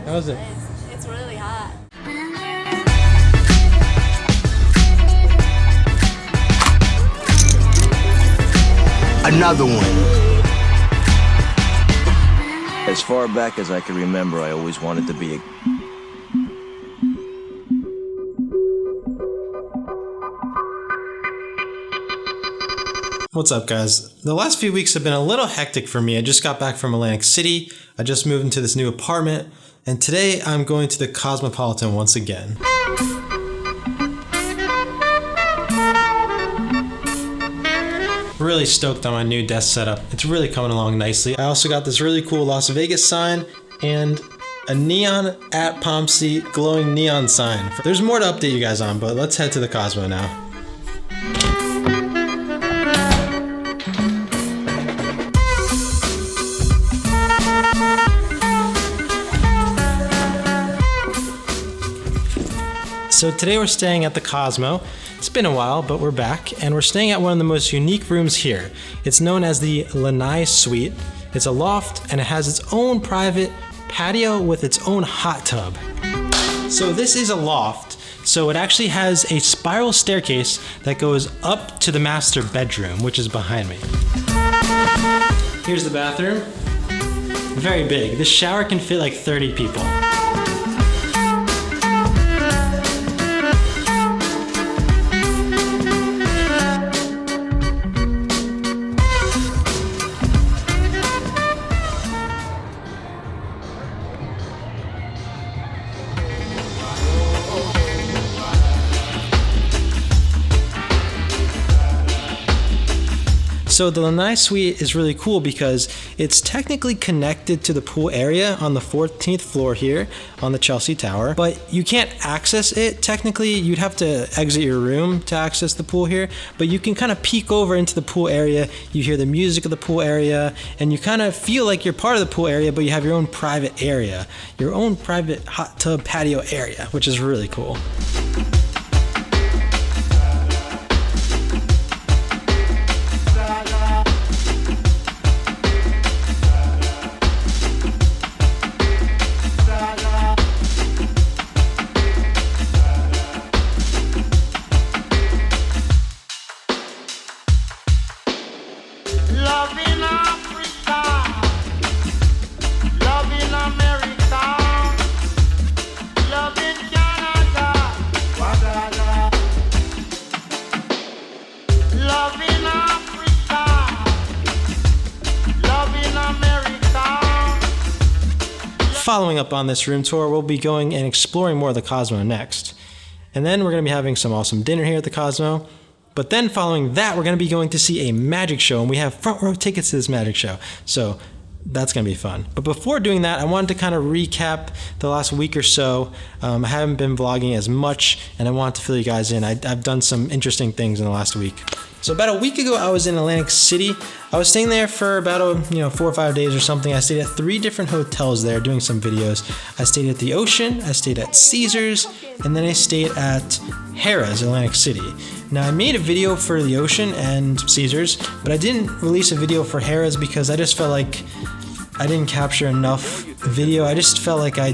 How was it? It's really hot. Another one. As far back as I can remember, I always wanted to be a... What's up, guys? The last few weeks have been a little hectic for me. I just got back from Atlantic City. I just moved into this new apartment, and today I'm going to the Cosmopolitan once again. Really stoked on my new desk setup. It's really coming along nicely. I also got this really cool Las Vegas sign and a neon at Pompsie glowing neon sign. There's more to update you guys on, but let's head to the Cosmo now. So today we're staying at the Cosmo. It's been a while, but we're back, and we're staying at one of the most unique rooms here. It's known as the Lanai Suite. It's a loft, and it has its own private patio with its own hot tub. So this is a loft, so it actually has a spiral staircase that goes up to the master bedroom, which is behind me. Here's the bathroom. Very big. This shower can fit like 30 people. So the Lanai Suite is really cool because it's technically connected to the pool area on the 14th floor here on the Chelsea Tower, but you can't access it. Technically, you'd have to exit your room to access the pool here, but you can kind of peek over into the pool area. You hear the music of the pool area, and you kind of feel like you're part of the pool area, but you have your own private area, your own private hot tub patio area, which is really cool. Love in Africa, love in America, love in Canada, Wadada. Love in Africa, love in America. Following up on this room tour, we'll be going and exploring more of the Cosmo next. And then we're going to be having some awesome dinner here at the Cosmo. But then following that, we're going to be going to see a magic show, and we have front row tickets to this magic show. So that's going to be fun. But before doing that, I wanted to kind of recap the last week or so. I haven't been vlogging as much, and I wanted to fill you guys in. I've done some interesting things in the last week. So about a week ago, I was in Atlantic City. I was staying there for about 4 or 5 days or something. I stayed at 3 different hotels there doing some videos. I stayed at the Ocean, I stayed at Caesars, and then I stayed at Harrah's, Atlantic City. Now I made a video for the Ocean and Caesars, but I didn't release a video for Harrah's because I just felt like I didn't capture enough video. I just felt like I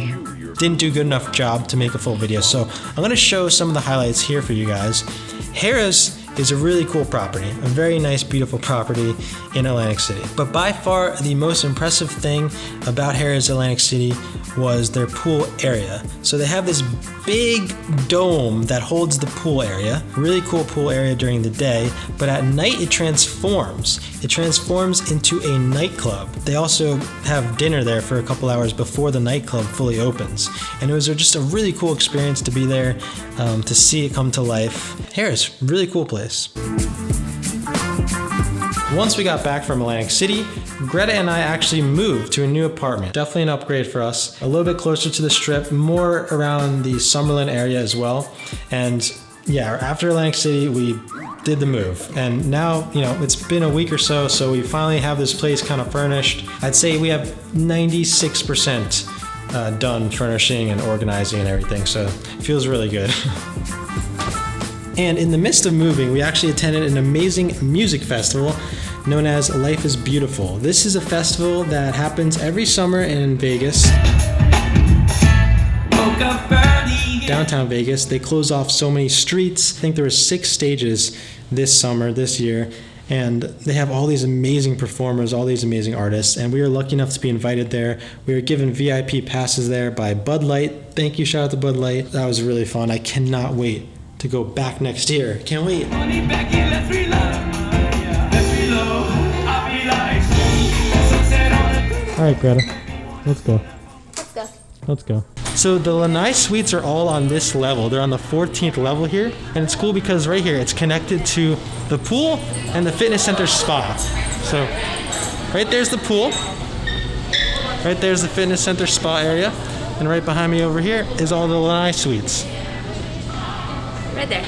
didn't do a good enough job to make a full video. So I'm going to show some of the highlights here for you guys. Harrah's is a really cool property, a very nice, beautiful property in Atlantic City. But by far, the most impressive thing about Harrah's Atlantic City was their pool area. So they have this big dome that holds the pool area, really cool pool area during the day, but at night it transforms. It transforms into a nightclub. They also have dinner there for a couple hours before the nightclub fully opens. And it was just a really cool experience to be there, to see it come to life. Harrah's, really cool place. Once we got back from Atlantic City, Greta and I actually moved to a new apartment. Definitely an upgrade for us. A little bit closer to the Strip, more around the Summerlin area as well. And yeah, after Atlantic City, we did the move. And now, it's been a week or so, so we finally have this place kind of furnished. I'd say we have 96% done furnishing and organizing and everything, so it feels really good. And in the midst of moving, we actually attended an amazing music festival known as Life is Beautiful. This is a festival that happens every summer in Vegas. Downtown Vegas, they close off so many streets. I think there were 6 stages this year, and they have all these amazing performers, all these amazing artists, and we were lucky enough to be invited there. We were given VIP passes there by Bud Light. Thank you, shout out to Bud Light. That was really fun. I cannot wait to go back next year. Can't wait. All right, Greta, let's go. Let's go. So the Lanai Suites are all on this level. They're on the 14th level here. And it's cool because right here, it's connected to the pool and the fitness center spa. So right there's the pool. Right there's the fitness center spa area. And right behind me over here is all the Lanai Suites. Right there.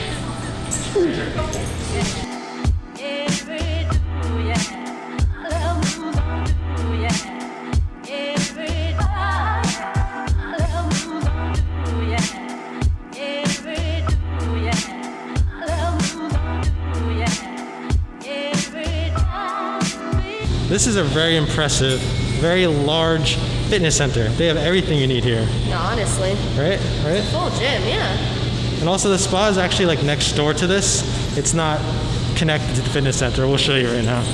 This is a very impressive, very large fitness center. They have everything you need here. No, honestly. Right? Full gym, yeah. And also the spa is actually like next door to this. It's not connected to the fitness center. We'll show you right now.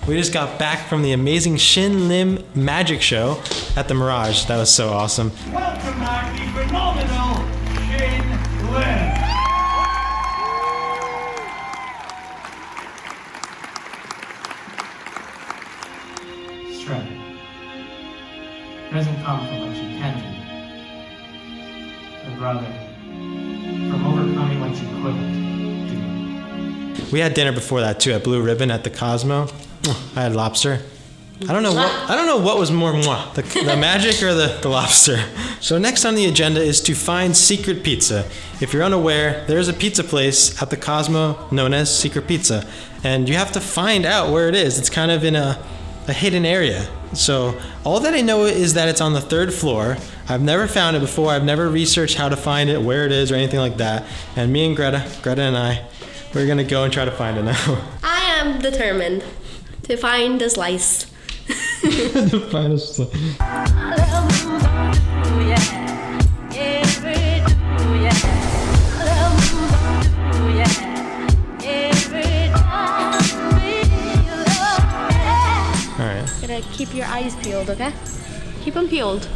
We just got back from the amazing Shin Lim magic show at the Mirage. That was so awesome. Welcome back, the phenomenal Shin Lim. Strength doesn't come from what you can do, but rather from overcoming what you couldn't do. We had dinner before that too at Blue Ribbon at the Cosmo. I had lobster. I don't know what was more mwah, the magic or the lobster. So next on the agenda is to find Secret Pizza. If you're unaware, there's a pizza place at the Cosmo known as Secret Pizza, and you have to find out where it is. It's kind of in a hidden area. So all that I know is that it's on the 3rd floor. I've never found it before. I've never researched how to find it, where it is, or anything like that. And me and Greta and I, we're gonna go and try to find it now. I am determined to find the slice. To find a slice. Alright. Gotta keep your eyes peeled, okay? Keep them peeled.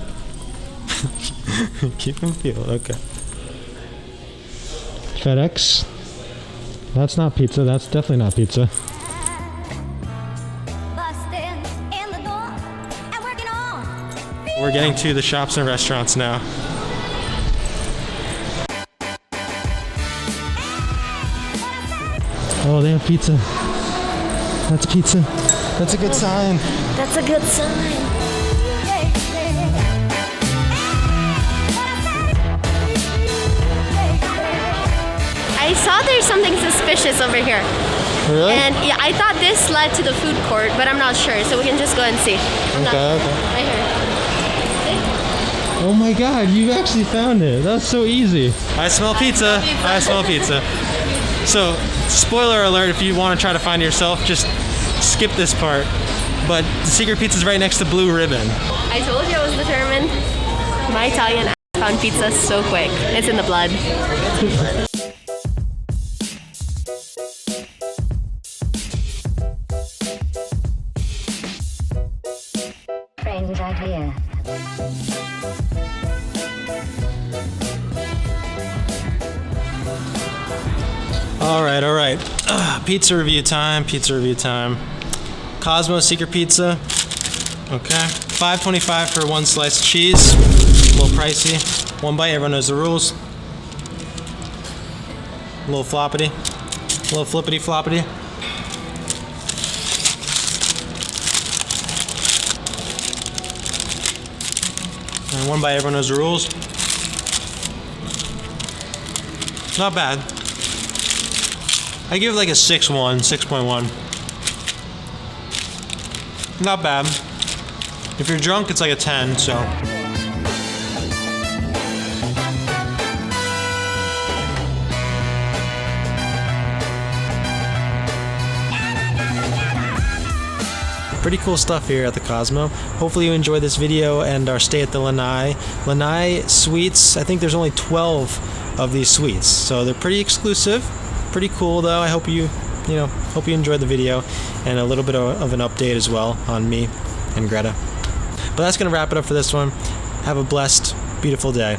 Keep them peeled, okay. FedEx. That's not pizza, that's definitely not pizza. We're getting to the shops and restaurants now. Oh, they have pizza. That's pizza. That's a good sign. That's a good sign. I saw there's something suspicious over here. Really? And yeah, I thought this led to the food court, but I'm not sure, so we can just go and see. Okay. Right here. Oh my god, you actually found it. That's so easy. I smell pizza. I smell pizza. So, spoiler alert, if you want to try to find it yourself, just skip this part. But the Secret Pizza is right next to Blue Ribbon. I told you I was determined. My Italian ass found pizza so quick. It's in the blood. Strange idea. All right. Pizza review time. Cosmo Secret Pizza. Okay. $5.25 for 1 slice of cheese. A little pricey. 1 bite, everyone knows the rules. A little floppity. A little flippity floppity. And one by everyone knows the rules. Not bad. I give it like a 6.1, 6.1. Not bad. If you're drunk, it's like a 10, so. Pretty cool stuff here at the Cosmo. Hopefully you enjoyed this video and our stay at the Lanai Suites. I think there's only 12 of these suites, so they're pretty exclusive. Pretty cool though. I hope you enjoyed the video and a little bit of an update as well on me and Greta. But that's gonna wrap it up for this one. Have a blessed, beautiful day.